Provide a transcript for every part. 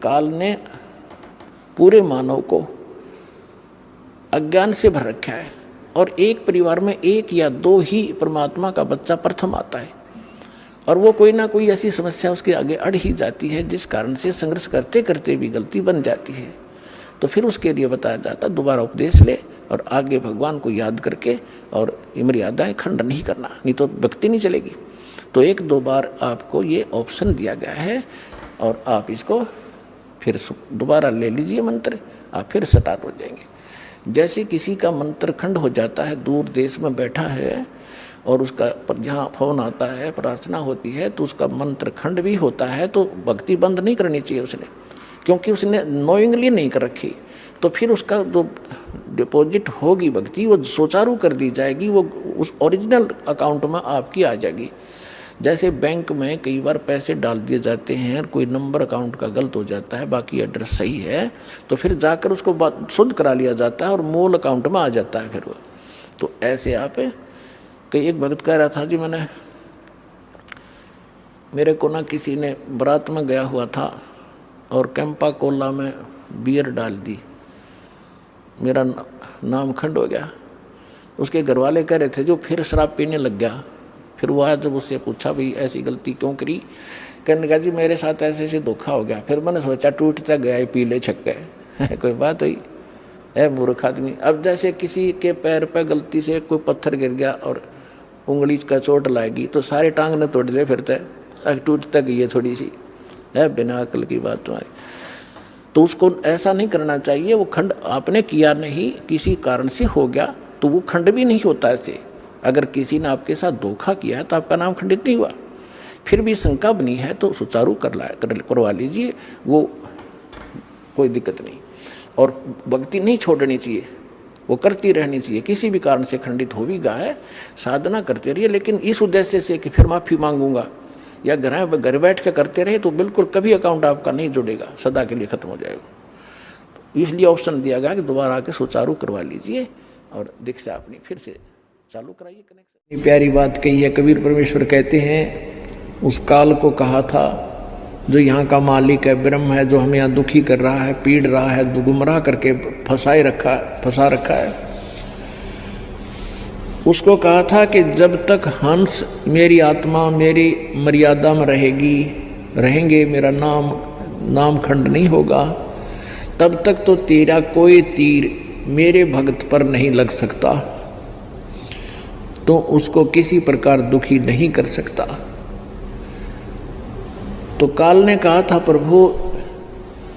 काल ने पूरे मानव को अज्ञान से भर रखा है और एक परिवार में एक या दो ही परमात्मा का बच्चा प्रथम आता है और वो कोई ना कोई ऐसी समस्या उसके आगे अड़ ही जाती है जिस कारण से संघर्ष करते करते भी गलती बन जाती है। तो फिर उसके लिए बताया जाता दोबारा उपदेश ले और आगे भगवान को याद करके और मर्यादाएं खंड नहीं करना, नहीं तो भक्ति नहीं चलेगी। तो एक दो बार आपको ये ऑप्शन दिया गया है और आप इसको फिर दोबारा ले लीजिए मंत्र, आप फिर स्टार्ट हो जाएंगे। जैसे किसी का मंत्र खंड हो जाता है, दूर देश में बैठा है और उसका जहाँ फोन आता है, प्रार्थना होती है तो उसका मंत्र खंड भी होता है, तो भक्ति बंद नहीं करनी चाहिए उसने, क्योंकि उसने नोइंगली नहीं कर रखी। तो फिर उसका जो डिपॉजिट होगी भक्ति वो सुचारू कर दी जाएगी, वो उस ओरिजिनल अकाउंट में आपकी आ जाएगी। जैसे बैंक में कई बार पैसे डाल दिए जाते हैं, कोई नंबर अकाउंट का गलत हो जाता है, बाकी एड्रेस सही है, तो फिर जाकर उसको शुद्ध करा लिया जाता है और मूल अकाउंट में आ जाता है फिर वो। तो ऐसे आप कई एक भगत कह रहा था जी, मेरे को ना किसी ने बारात में गया हुआ था और कैंपा कोला में बियर डाल दी, मेरा नाम खंड हो गया। उसके घर वाले कह रहे थे जो फिर शराब पीने लग गया। फिर वो आया, जब उससे पूछा भाई ऐसी गलती क्यों करी, कहने लगा जी मेरे साथ ऐसे ऐसे धोखा हो गया। फिर मैंने सोचा टूटता गया पी ले छक्के कोई बात हुई है मूर्ख आदमी। अब जैसे किसी के पैर पे गलती से कोई पत्थर गिर गया और उंगली का चोट लाएगी तो सारे टांग ने तोड़ ले, फिरते टूटता गई है थोड़ी सी है, बिना अकल की बात तुम्हारी। तो उसको ऐसा नहीं करना चाहिए। वो खंड आपने किया नहीं, किसी कारण से हो गया तो वो खंड भी नहीं होता ऐसे। अगर किसी ने आपके साथ धोखा किया है तो आपका नाम खंडित नहीं हुआ। फिर भी शंका बनी है तो सुचारू करवा लीजिए, वो कोई दिक्कत नहीं। और भक्ति नहीं छोड़नी चाहिए, वो करती रहनी चाहिए। किसी भी कारण से खंडित हो भी गया है, साधना करते रहिए, लेकिन इस उद्देश्य से कि फिर माफ़ी मांगूंगा या घर बैठ के करते रहे तो बिल्कुल कभी अकाउंट आपका नहीं जुड़ेगा, सदा के लिए खत्म हो जाएगा। इसलिए ऑप्शन दिया गया कि दोबारा आके सुचारू करवा लीजिए और दीक्षा अपनी फिर से चालू कराइए कनेक्शन। प्यारी बात कही है कबीर परमेश्वर कहते हैं उस काल को कहा था जो यहाँ का मालिक है, ब्रह्म है, जो हमें यहाँ दुखी कर रहा है, पीड़ रहा है, गुमराह करके फंसा रखा है, उसको कहा था कि जब तक हंस मेरी आत्मा मेरी मर्यादा में रहेंगे, मेरा नाम खंड नहीं होगा, तब तक तो तेरा कोई तीर मेरे भक्त पर नहीं लग सकता, तो उसको किसी प्रकार दुखी नहीं कर सकता। तो काल ने कहा था प्रभु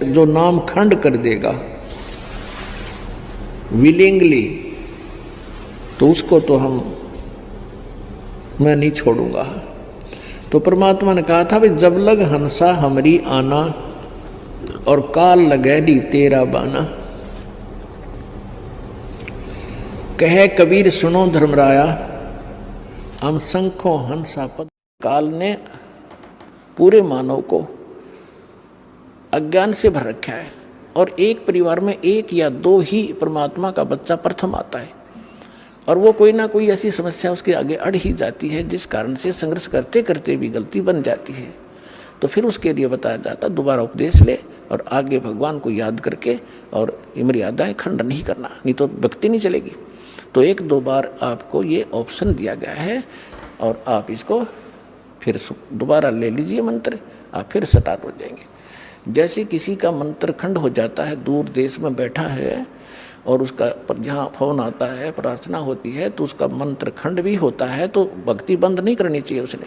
जो नाम खंड कर देगा विलिंगली, तो उसको तो मैं नहीं छोड़ूंगा। तो परमात्मा ने कहा था भाई जब लग हंसा हमरी आना और काल लगैली तेरा बाना, कहे कबीर सुनो धर्मराया हम शंखों हंसा पद। काल ने पूरे मानव को अज्ञान से भर रखा है और एक परिवार में एक या दो ही परमात्मा का बच्चा प्रथम आता है और वो कोई ना कोई ऐसी समस्या उसके आगे अड़ ही जाती है जिस कारण से संघर्ष करते करते भी गलती बन जाती है। तो फिर उसके लिए बताया जाता दोबारा उपदेश ले और आगे भगवान को याद करके और मर्यादाएं खंड नहीं करना, नहीं तो भक्ति नहीं चलेगी। तो एक दो बार आपको ये ऑप्शन दिया गया है और आप इसको फिर दोबारा ले लीजिए मंत्र, आप फिर स्टार्ट हो जाएंगे। जैसे किसी का मंत्र खंड हो जाता है, दूर देश में बैठा है और उसका जहाँ फोन आता है, प्रार्थना होती है तो उसका मंत्र खंड भी होता है, तो भक्ति बंद नहीं करनी चाहिए उसने,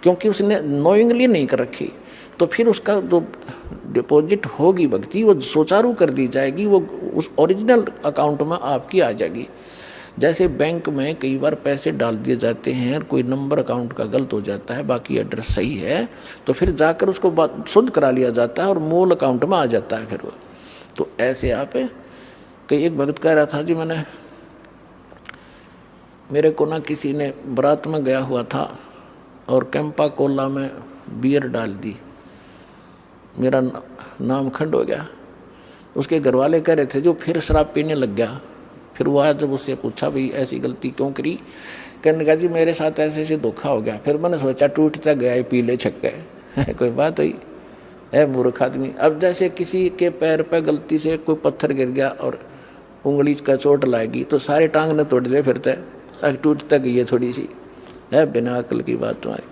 क्योंकि उसने नोइंगली नहीं कर रखी। तो फिर उसका जो डिपॉजिट होगी भक्ति वो सुचारू कर दी जाएगी, वो उस ओरिजिनल अकाउंट में आपकी आ जाएगी। जैसे बैंक में कई बार पैसे डाल दिए जाते हैं, कोई नंबर अकाउंट का गलत हो जाता है, बाकी एड्रेस सही है, तो फिर जाकर उसको शुद्ध करा लिया जाता है और मूल अकाउंट में आ जाता है फिर वो। तो ऐसे आप कई एक भगत कह रहा था जी, मेरे को ना किसी ने बारात में गया हुआ था और कैंपा कोला में बियर डाल दी, मेरा नाम खंड हो गया। उसके घर वाले कह रहे थे जो फिर शराब पीने लग गया। फिर वो आया, जब उससे पूछा भाई ऐसी गलती क्यों करी, कहने लगा जी मेरे साथ ऐसे ऐसे धोखा हो गया। फिर मैंने सोचा टूटता गया पी ले छक्के कोई बात हुई है मूर्ख आदमी। अब जैसे किसी के पैर पे गलती से कोई पत्थर गिर गया और उंगली का चोट लाएगी तो सारे टांग न तोड़ ले फिरते, टूट तक ये थोड़ी सी है, बिना अकल की बात तुम्हारी।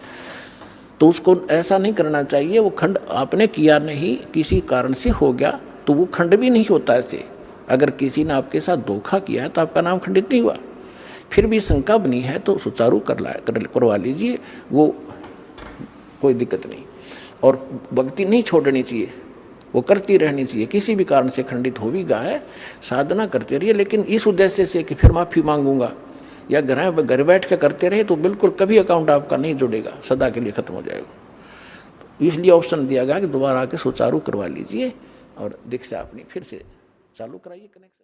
तो उसको ऐसा नहीं करना चाहिए। वो खंड आपने किया नहीं, किसी कारण से हो गया तो वो खंड भी नहीं होता ऐसे। अगर किसी ने आपके साथ धोखा किया है तो आपका नाम खंडित नहीं हुआ। फिर भी शंका बनी है तो सुचारू करवा लीजिए, वो कोई दिक्कत नहीं। और भक्ति नहीं छोड़नी चाहिए, वो करती रहनी चाहिए। किसी भी कारण से खंडित हो भी गया है, साधना करते रहिए, लेकिन इस उद्देश्य से कि फिर माफ़ी मांगूंगा या घर बैठ के करते रहे तो बिल्कुल कभी अकाउंट आपका नहीं जुड़ेगा, सदा के लिए खत्म हो जाएगा। तो इसलिए ऑप्शन दिया गया कि दोबारा आके सुचारू करवा लीजिए और दीक्षा अपनी फिर से चालू कराइए कनेक्शन।